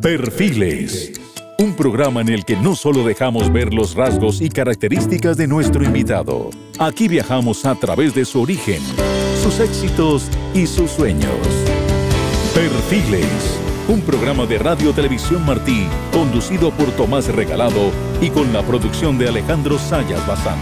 Perfiles, un programa en el que no solo dejamos ver los rasgos y características de nuestro invitado. Aquí viajamos a través de su origen, sus éxitos y sus sueños. Perfiles, un programa de Radio Televisión Martí, conducido por Tomás Regalado y con la producción de Alejandro Sayas Bazán.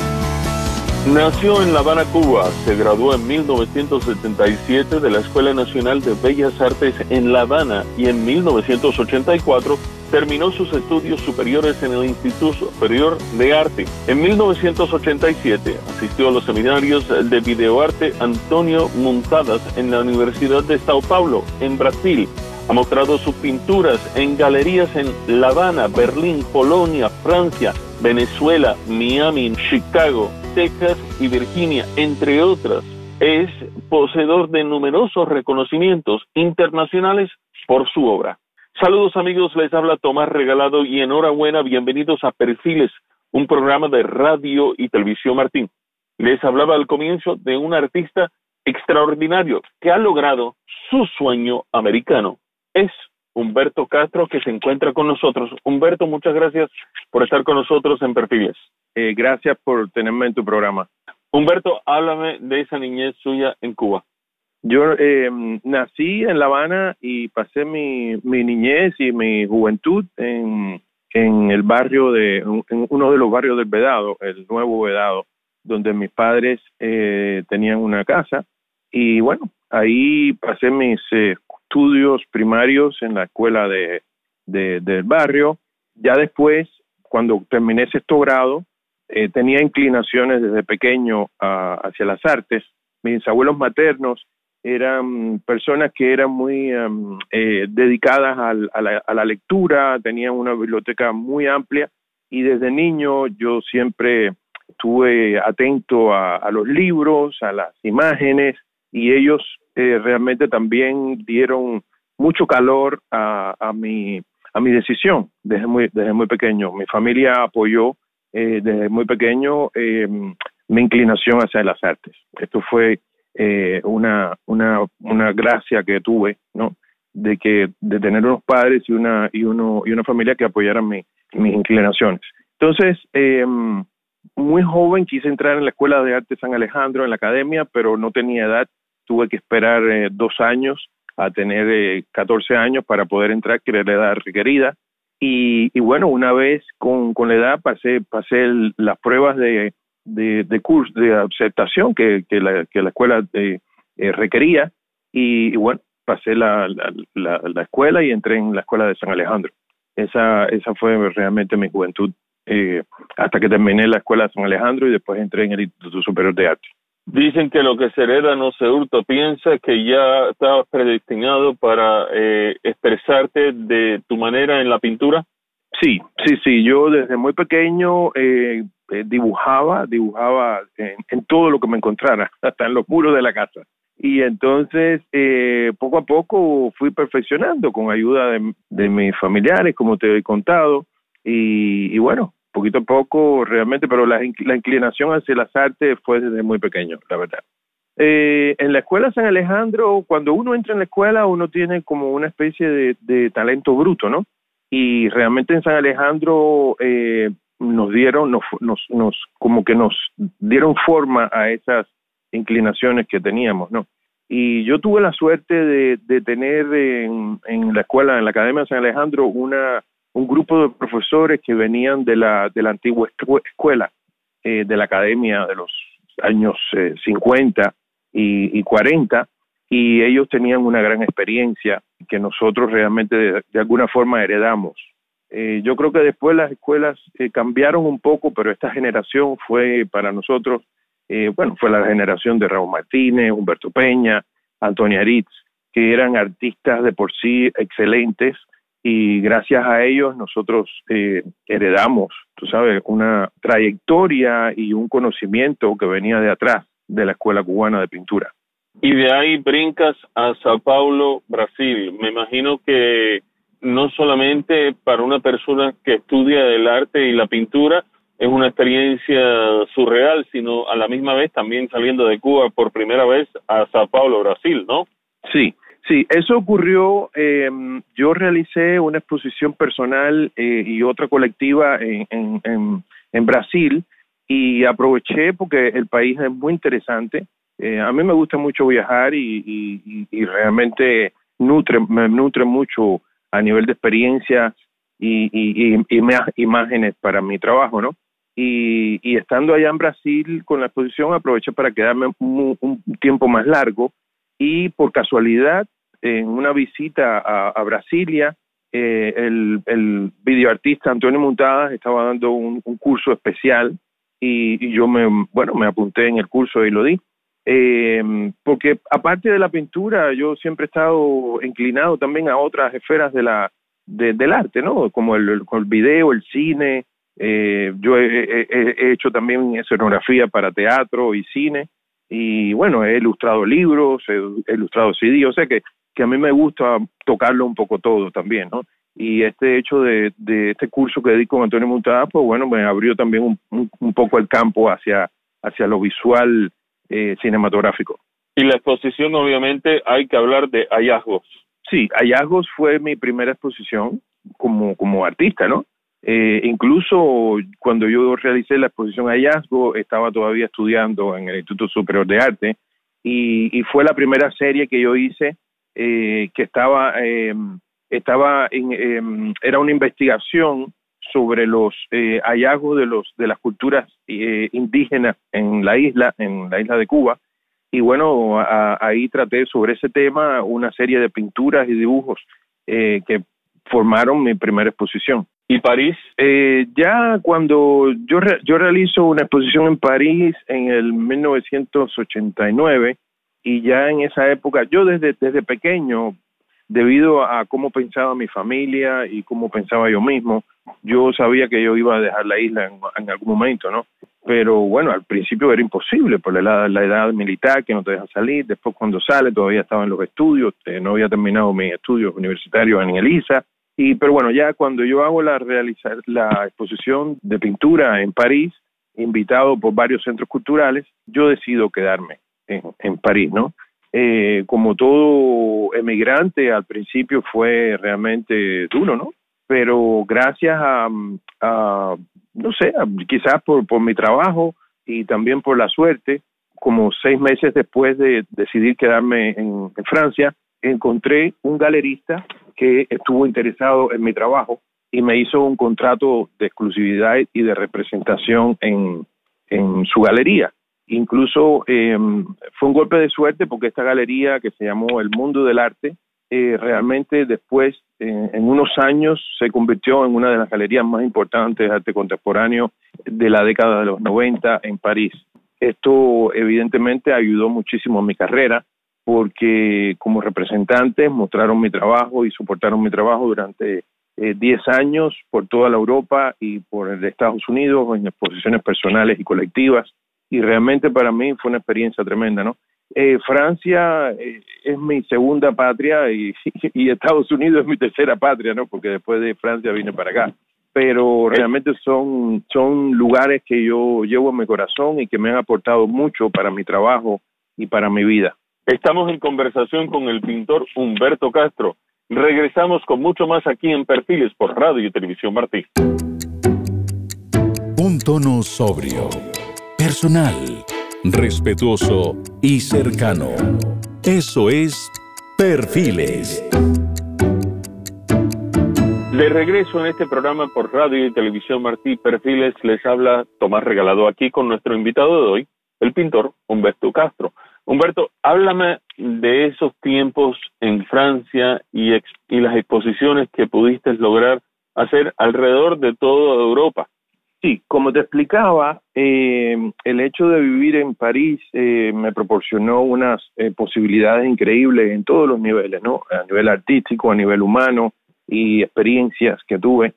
Nació en La Habana, Cuba. Se graduó en 1977 de la Escuela Nacional de Bellas Artes en La Habana y en 1984 terminó sus estudios superiores en el Instituto Superior de Arte. En 1987 asistió a los seminarios de videoarte Antonio Muntadas en la Universidad de Sao Paulo, en Brasil. Ha mostrado sus pinturas en galerías en La Habana, Berlín, Polonia, Francia, Venezuela, Miami, Chicago, Texas y Virginia, entre otras. Es poseedor de numerosos reconocimientos internacionales por su obra. Saludos amigos, les habla Tomás Regalado y enhorabuena, bienvenidos a Perfiles, un programa de radio y televisión Martín. Les hablaba al comienzo de un artista extraordinario que ha logrado su sueño americano. Es Humberto Castro, que se encuentra con nosotros. Humberto, muchas gracias por estar con nosotros en Perfiles. Gracias por tenerme en tu programa. Humberto, háblame de esa niñez suya en Cuba. Yo nací en La Habana y pasé mi niñez y mi juventud en el barrio en uno de los barrios del Vedado, el Nuevo Vedado, donde mis padres tenían una casa. Y bueno, ahí pasé mis estudios primarios en la escuela del barrio. Ya después, cuando terminé sexto grado, tenía inclinaciones desde pequeño hacia las artes. Mis abuelos maternos eran personas que eran muy dedicadas a la lectura, tenían una biblioteca muy amplia y desde niño yo siempre estuve atento a los libros, a las imágenes, y ellos realmente también dieron mucho calor a mi decisión desde muy pequeño. Mi familia apoyó desde muy pequeño mi inclinación hacia las artes. Esto fue una gracia que tuve, ¿no? De tener unos padres y una familia que apoyaran mis inclinaciones. Entonces, muy joven quise entrar en la Escuela de Arte San Alejandro, en la academia, pero no tenía edad. Tuve que esperar 2 años a tener 14 años para poder entrar, que era la edad requerida. Y bueno, una vez con la edad pasé las pruebas de curso, de aceptación que la escuela requería, y bueno, pasé la escuela y entré en la Escuela de San Alejandro. Esa fue realmente mi juventud, hasta que terminé la Escuela de San Alejandro y después entré en el Instituto Superior de Arte. Dicen que lo que se hereda no se hurta. ¿Piensas que ya estabas predestinado para expresarte de tu manera en la pintura? Sí. Yo desde muy pequeño dibujaba en todo lo que me encontrara, hasta en los muros de la casa. Y entonces, poco a poco fui perfeccionando con ayuda de mis familiares, como te he contado. Y bueno, poquito a poco realmente, pero la inclinación hacia las artes fue desde muy pequeño, la verdad. En la Escuela San Alejandro, cuando uno entra en la escuela, uno tiene como una especie de talento bruto, ¿no? Y realmente en San Alejandro nos dieron forma a esas inclinaciones que teníamos, ¿no? Y yo tuve la suerte de tener en la escuela, en la Academia de San Alejandro, un grupo de profesores que venían de la antigua escuela, de la academia de los años 50 y 40, y ellos tenían una gran experiencia que nosotros realmente de alguna forma heredamos. Yo creo que después las escuelas cambiaron un poco, pero esta generación fue para nosotros, fue la generación de Raúl Martínez, Humberto Peña, Antonia Aritz, que eran artistas de por sí excelentes, y gracias a ellos nosotros heredamos, tú sabes, una trayectoria y un conocimiento que venía de atrás de la Escuela Cubana de Pintura. Y de ahí brincas a Sao Paulo, Brasil. Me imagino que no solamente para una persona que estudia el arte y la pintura es una experiencia surreal, sino a la misma vez también saliendo de Cuba por primera vez a Sao Paulo, Brasil, ¿no? Sí, Sí, eso ocurrió. Yo realicé una exposición personal y otra colectiva en Brasil, y aproveché porque el país es muy interesante. A mí me gusta mucho viajar y realmente me nutre mucho a nivel de experiencia y imágenes para mi trabajo, ¿no? Y estando allá en Brasil con la exposición, aproveché para quedarme un tiempo más largo, y por casualidad, en una visita a Brasilia, el videoartista Antonio Montadas estaba dando un curso especial, y yo me apunté en el curso y lo di. Porque aparte de la pintura, yo siempre he estado inclinado también a otras esferas del arte, ¿no? Como el video, el cine. Yo he hecho también escenografía para teatro y cine, y bueno, he ilustrado libros, he ilustrado CD, o sea que a mí me gusta tocarlo un poco todo también, ¿no? Y este hecho de este curso que di con Antonio Montadas, pues bueno, me abrió también un poco el campo hacia lo visual cinematográfico. Y la exposición, obviamente, hay que hablar de Hallazgos. Sí, Hallazgos fue mi primera exposición como artista, ¿no? Incluso cuando yo realicé la exposición Hallazgos, estaba todavía estudiando en el Instituto Superior de Arte, y fue la primera serie que yo hice, que era una investigación sobre los hallazgos de las culturas indígenas en la isla de Cuba. Y bueno, ahí traté sobre ese tema una serie de pinturas y dibujos que formaron mi primera exposición. ¿Y París? Ya cuando yo realizo una exposición en París en el 1989, y ya en esa época, yo desde pequeño, debido a cómo pensaba mi familia y cómo pensaba yo mismo, yo sabía que yo iba a dejar la isla en algún momento, ¿no? Pero bueno, al principio era imposible por la edad militar, que no te deja salir. Después, cuando sale, todavía estaba en los estudios, no había terminado mis estudios universitarios en el ISA. Pero bueno, ya cuando yo hago la exposición de pintura en París, invitado por varios centros culturales, yo decido quedarme en París, ¿no? Como todo emigrante, al principio fue realmente duro, ¿no? Pero gracias a no sé, quizás por mi trabajo y también por la suerte, como 6 meses después de decidir quedarme en Francia, encontré un galerista que estuvo interesado en mi trabajo y me hizo un contrato de exclusividad y de representación en su galería. Incluso fue un golpe de suerte, porque esta galería, que se llamó El Mundo del Arte, realmente después, en unos años, se convirtió en una de las galerías más importantes de arte contemporáneo de la década de los 90 en París. Esto evidentemente ayudó muchísimo a mi carrera, porque como representantes mostraron mi trabajo y soportaron mi trabajo durante 10 años por toda la Europa y por el Estados Unidos, en exposiciones personales y colectivas, y realmente para mí fue una experiencia tremenda, ¿no? Francia es mi segunda patria, y Estados Unidos es mi tercera patria, ¿no? Porque después de Francia vine para acá. Pero realmente son lugares que yo llevo en mi corazón y que me han aportado mucho para mi trabajo y para mi vida. Estamos en conversación con el pintor Humberto Castro. Regresamos con mucho más aquí en Perfiles por Radio y Televisión Martí. Un tono sobrio, personal, respetuoso y cercano. Eso es Perfiles. De regreso en este programa por Radio y Televisión Martí, Perfiles, les habla Tomás Regalado, aquí con nuestro invitado de hoy, el pintor Humberto Castro. Humberto, háblame de esos tiempos en Francia y las exposiciones que pudiste lograr hacer alrededor de toda Europa. Sí, como te explicaba, el hecho de vivir en París me proporcionó unas posibilidades increíbles en todos los niveles, ¿no? A nivel artístico, a nivel humano, y experiencias que tuve.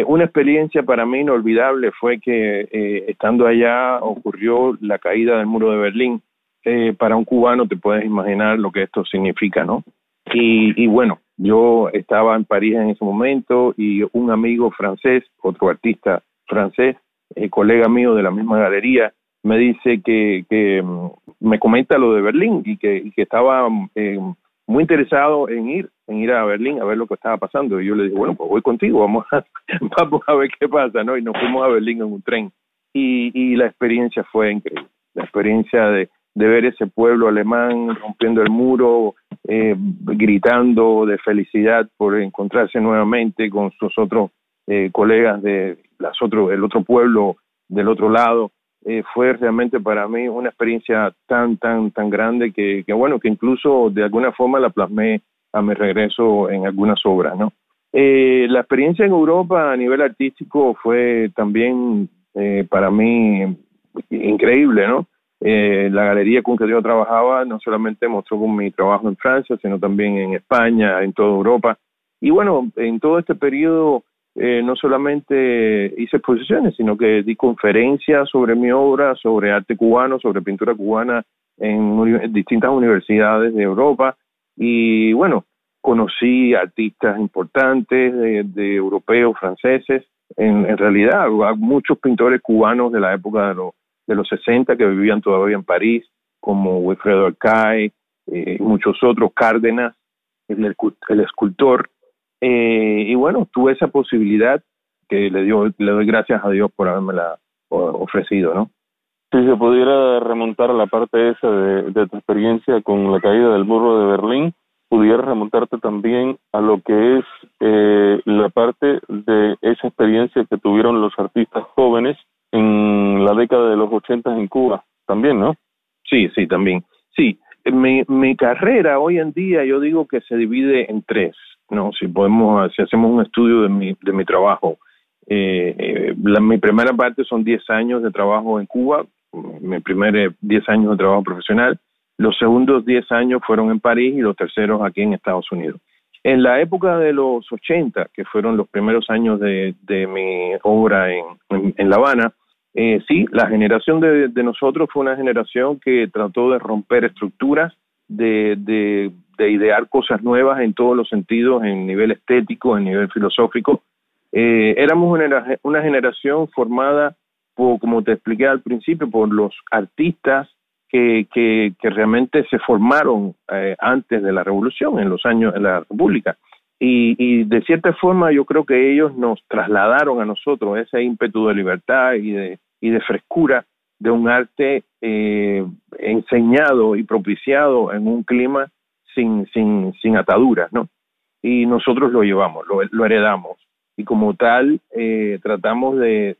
Una experiencia para mí inolvidable fue que estando allá ocurrió la caída del muro de Berlín. Para un cubano te puedes imaginar lo que esto significa, ¿no? Y bueno, yo estaba en París en ese momento, y un amigo francés, otro artista francés, colega mío de la misma galería, me dice que me comenta lo de Berlín, y que estaba muy interesado en ir a Berlín a ver lo que estaba pasando. Y yo le dije, bueno, pues voy contigo, vamos a ver qué pasa, ¿no? Y nos fuimos a Berlín en un tren. Y la experiencia fue increíble. La experiencia de ver ese pueblo alemán rompiendo el muro, gritando de felicidad por encontrarse nuevamente con sus otros colegas de el otro pueblo del otro lado. Fue realmente para mí una experiencia tan grande que bueno, que incluso de alguna forma la plasmé a mi regreso en algunas obras, ¿no? La experiencia en Europa a nivel artístico fue también para mí increíble, ¿no? La galería con que yo trabajaba no solamente mostró con mi trabajo en Francia, sino también en España, en toda Europa. Y bueno, en todo este periodo no solamente hice exposiciones, sino que di conferencias sobre mi obra, sobre arte cubano, sobre pintura cubana en distintas universidades de Europa. Y bueno, conocí artistas importantes de europeos, franceses. En realidad, muchos pintores cubanos de la época de los 60 que vivían todavía en París, como Wilfredo Arcay, muchos otros, Cárdenas, el escultor. Y bueno, tuve esa posibilidad que le doy gracias a Dios por habérmela ofrecido, ¿no? Si se pudiera remontar a la parte esa de tu experiencia con la caída del muro de Berlín, pudiera remontarte también a lo que es la parte de esa experiencia que tuvieron los artistas jóvenes en la década de los 80 en Cuba, también, ¿no? Sí, también. Sí, mi carrera hoy en día yo digo que se divide en tres, ¿no? Si hacemos un estudio de mi trabajo, mi primera parte son 10 años de trabajo en Cuba, mis primeros 10 años de trabajo profesional, los segundos 10 años fueron en París y los terceros aquí en Estados Unidos. En la época de los 80, que fueron los primeros años de mi obra en La Habana, sí, la generación de nosotros fue una generación que trató de romper estructuras, de idear cosas nuevas en todos los sentidos, en nivel estético, en nivel filosófico. Éramos una generación formada, como te expliqué al principio, por los artistas que realmente se formaron antes de la Revolución, en los años de la República. Y de cierta forma yo creo que ellos nos trasladaron a nosotros ese ímpetu de libertad y de frescura de un arte enseñado y propiciado en un clima sin ataduras, ¿no? Y nosotros lo llevamos, lo heredamos. Y como tal, tratamos de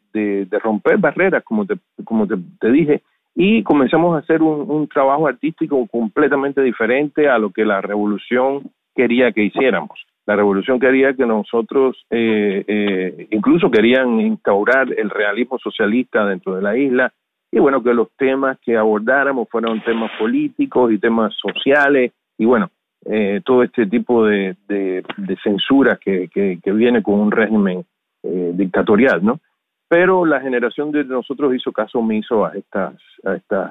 romper barreras, como te dije, y comenzamos a hacer un trabajo artístico completamente diferente a lo que la Revolución quería que hiciéramos. La Revolución quería que nosotros, incluso querían instaurar el realismo socialista dentro de la isla, y bueno, que los temas que abordáramos fueran temas políticos y temas sociales, y bueno, todo este tipo de censura que viene con un régimen dictatorial, ¿no? Pero la generación de nosotros hizo caso omiso a estas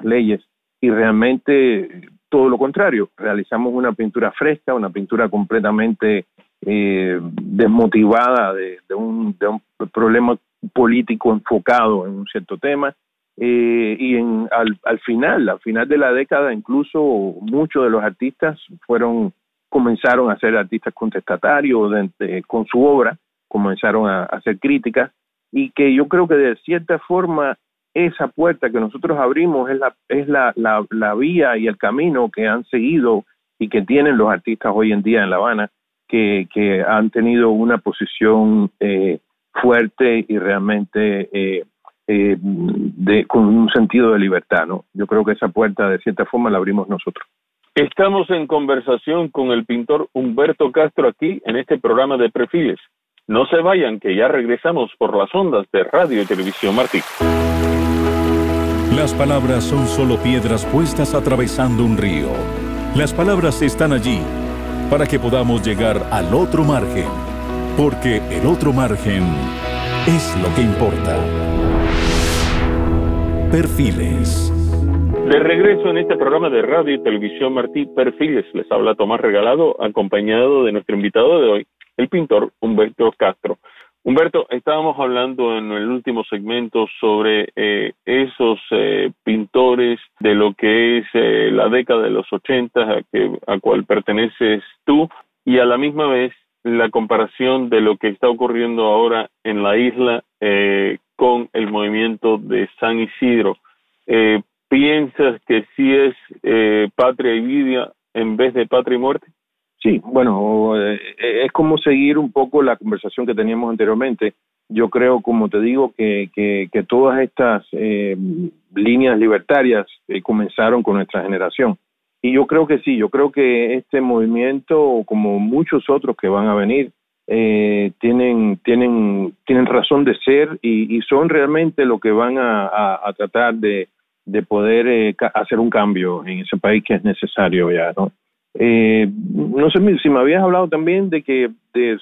leyes y realmente todo lo contrario. Realizamos una pintura fresca, una pintura completamente desmotivada de un problema político enfocado en un cierto tema. Y al final de la década, incluso muchos de los artistas comenzaron a ser artistas contestatarios con su obra, comenzaron a hacer críticas. Y que yo creo que de cierta forma esa puerta que nosotros abrimos es la vía y el camino que han seguido y que tienen los artistas hoy en día en La Habana, que han tenido una posición fuerte y realmente con un sentido de libertad, ¿no? Yo creo que esa puerta de cierta forma la abrimos nosotros. Estamos en conversación con el pintor Humberto Castro aquí en este programa de Perfiles. No se vayan, que ya regresamos por las ondas de Radio y Televisión Martí. Las palabras son solo piedras puestas atravesando un río. Las palabras están allí para que podamos llegar al otro margen, porque el otro margen es lo que importa. Perfiles. De regreso en este programa de Radio y Televisión Martí, Perfiles. Les habla Tomás Regalado, acompañado de nuestro invitado de hoy, el pintor Humberto Castro. Humberto, estábamos hablando en el último segmento sobre esos pintores de lo que es la década de los 80 a cual perteneces tú, y a la misma vez la comparación de lo que está ocurriendo ahora en la isla con el movimiento de San Isidro. ¿Piensas que sí es patria y vida en vez de patria y muerte? Sí, bueno, es como seguir un poco la conversación que teníamos anteriormente. Yo creo, como te digo, que todas estas líneas libertarias comenzaron con nuestra generación. Y yo creo que sí, yo creo que este movimiento, como muchos otros que van a venir, tienen razón de ser y son realmente lo que van a tratar de poder hacer un cambio en ese país que es necesario ya, ¿no? No sé si me habías hablado también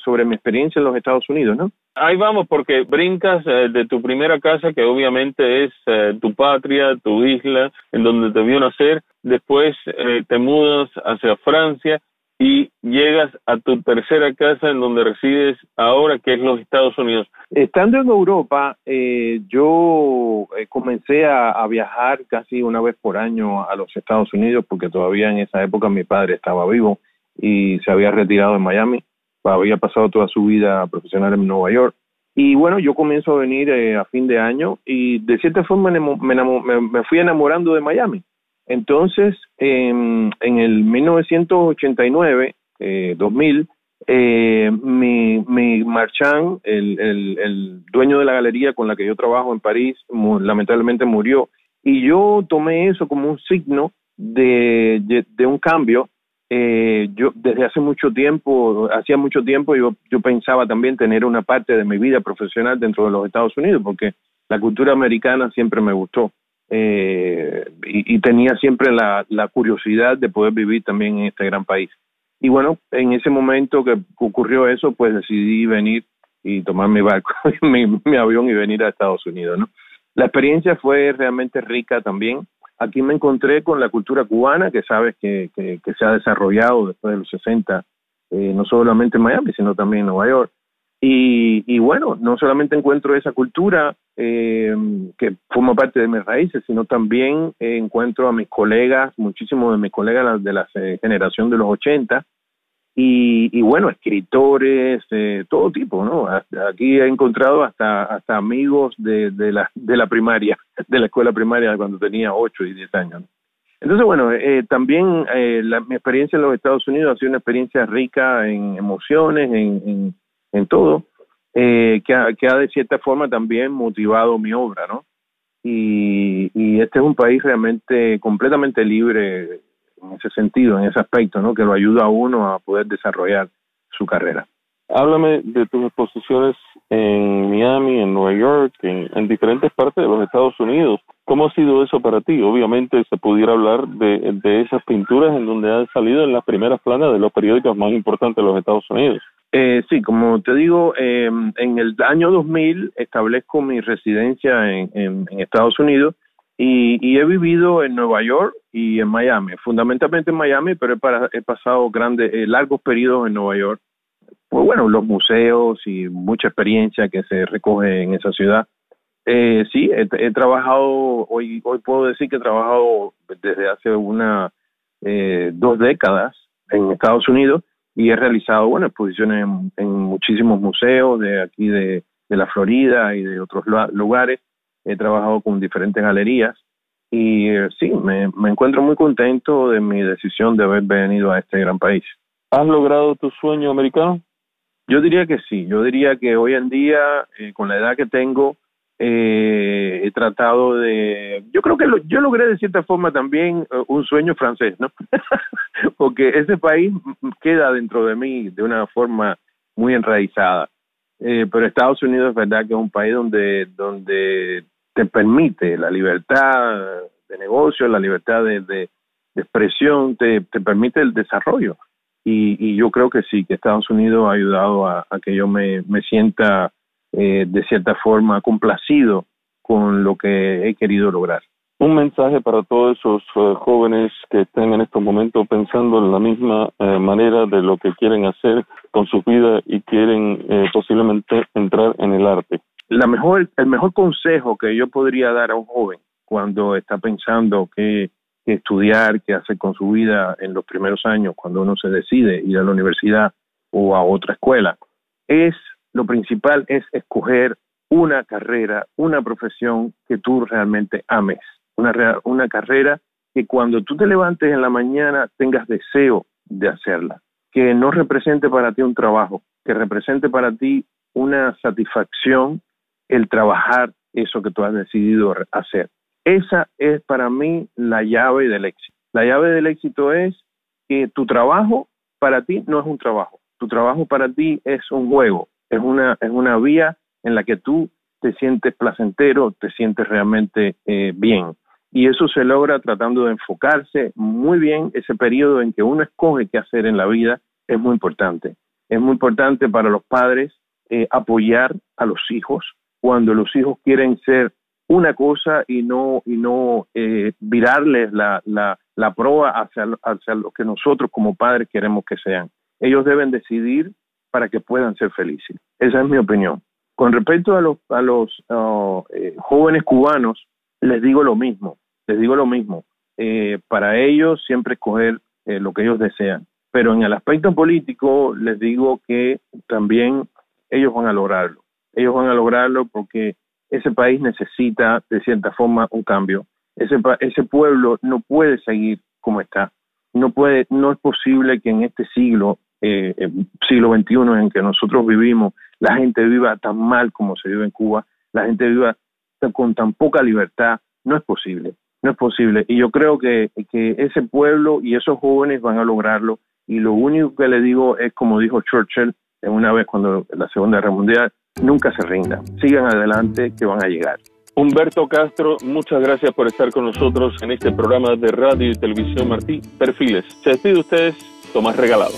sobre mi experiencia en los Estados Unidos, ¿no? Ahí vamos, porque brincas de tu primera casa, que obviamente es tu patria, tu isla, en donde te vio nacer. Después te mudas hacia Francia y llegas a tu tercera casa en donde resides ahora, que es los Estados Unidos. Estando en Europa, yo comencé a viajar casi una vez por año a los Estados Unidos, porque todavía en esa época mi padre estaba vivo y se había retirado en Miami. Había pasado toda su vida profesional en Nueva York. Y bueno, yo comienzo a venir a fin de año y de cierta forma me fui enamorando de Miami. Entonces, en el 1989, 2000, mi marchand, el dueño de la galería con la que yo trabajo en París, lamentablemente murió. Y yo tomé eso como un signo de un cambio. Yo desde hacía mucho tiempo, yo pensaba también tener una parte de mi vida profesional dentro de los Estados Unidos, porque la cultura americana siempre me gustó. Y tenía siempre la curiosidad de poder vivir también en este gran país. Y bueno, en ese momento que ocurrió eso, pues decidí venir y tomar mi barco, mi avión y venir a Estados Unidos, ¿no? La experiencia fue realmente rica también. Aquí me encontré con la cultura cubana, que sabes que se ha desarrollado después de los 60, no solamente en Miami, sino también en Nueva York. Y bueno, no solamente encuentro esa cultura que forma parte de mis raíces, sino también encuentro a mis colegas, muchísimos de mis colegas de la generación de los 80, y bueno, escritores, todo tipo, ¿no? Aquí he encontrado hasta amigos de la primaria, de la escuela primaria cuando tenía 8 y 10 años, ¿no? Entonces, bueno, también mi experiencia en los Estados Unidos ha sido una experiencia rica en emociones, en todo, que ha de cierta forma también motivado mi obra, ¿no? Y este es un país realmente completamente libre en ese sentido, en ese aspecto, ¿no? Que lo ayuda a uno a poder desarrollar su carrera. Háblame de tus exposiciones en Miami, en Nueva York, en diferentes partes de los Estados Unidos. ¿Cómo ha sido eso para ti? Obviamente se pudiera hablar de esas pinturas en donde han salido en las primeras planas de los periódicos más importantes de los Estados Unidos. Sí, como te digo, en el año 2000 establezco mi residencia en Estados Unidos y he vivido en Nueva York y en Miami, fundamentalmente en Miami, pero he pasado largos periodos en Nueva York. Pues bueno, los museos y mucha experiencia que se recoge en esa ciudad. Sí, he trabajado, hoy puedo decir que he trabajado desde hace 2 décadas en Estados Unidos y he realizado, bueno, exposiciones en muchísimos museos de aquí de la Florida y de otros lugares. He trabajado con diferentes galerías y sí, me encuentro muy contento de mi decisión de haber venido a este gran país. ¿Has logrado tu sueño americano? Yo diría que sí. Yo diría que hoy en día, con la edad que tengo, he tratado de... Yo creo que yo logré de cierta forma también un sueño francés, ¿no? Porque ese país queda dentro de mí de una forma muy enraizada. Pero Estados Unidos es verdad que es un país donde te permite la libertad de negocio, la libertad de expresión, te permite el desarrollo. Y yo creo que sí, que Estados Unidos ha ayudado a que yo me sienta de cierta forma complacido con lo que he querido lograr. Un mensaje para todos esos jóvenes que estén en estos momentos pensando en la misma manera de lo que quieren hacer con su vida y quieren posiblemente entrar en el arte. El mejor consejo que yo podría dar a un joven cuando está pensando qué estudiar, qué hacer con su vida en los primeros años, cuando uno se decide ir a la universidad o a otra escuela, lo principal es escoger una carrera, una profesión que tú realmente ames. Una carrera que cuando tú te levantes en la mañana tengas deseo de hacerla, que no represente para ti un trabajo, que represente para ti una satisfacción el trabajar eso que tú has decidido hacer. Esa es para mí la llave del éxito. La llave del éxito es que tu trabajo para ti no es un trabajo. Tu trabajo para ti es un juego, es una vía en la que tú te sientes placentero, te sientes realmente bien. Y eso se logra tratando de enfocarse muy bien. Ese periodo en que uno escoge qué hacer en la vida es muy importante. Es muy importante para los padres apoyar a los hijos cuando los hijos quieren ser una cosa y no virarles la proa hacia lo que nosotros como padres queremos que sean. Ellos deben decidir para que puedan ser felices. Esa es mi opinión. Con respecto a los jóvenes cubanos, les digo lo mismo. Para ellos siempre escoger lo que ellos desean. Pero en el aspecto político les digo que también ellos van a lograrlo. Ellos van a lograrlo porque ese país necesita de cierta forma un cambio. Ese pueblo no puede seguir como está. No es posible que en este siglo XXI en que nosotros vivimos, la gente viva tan mal como se vive en Cuba, la gente viva con tan poca libertad. No es posible. Y yo creo que ese pueblo y esos jóvenes van a lograrlo. Y lo único que le digo es, como dijo Churchill una vez cuando la Segunda Guerra Mundial, nunca se rindan. Sigan adelante que van a llegar. Humberto Castro, muchas gracias por estar con nosotros en este programa de radio y televisión Martí Perfiles. Se despide de ustedes, Tomás Regalado.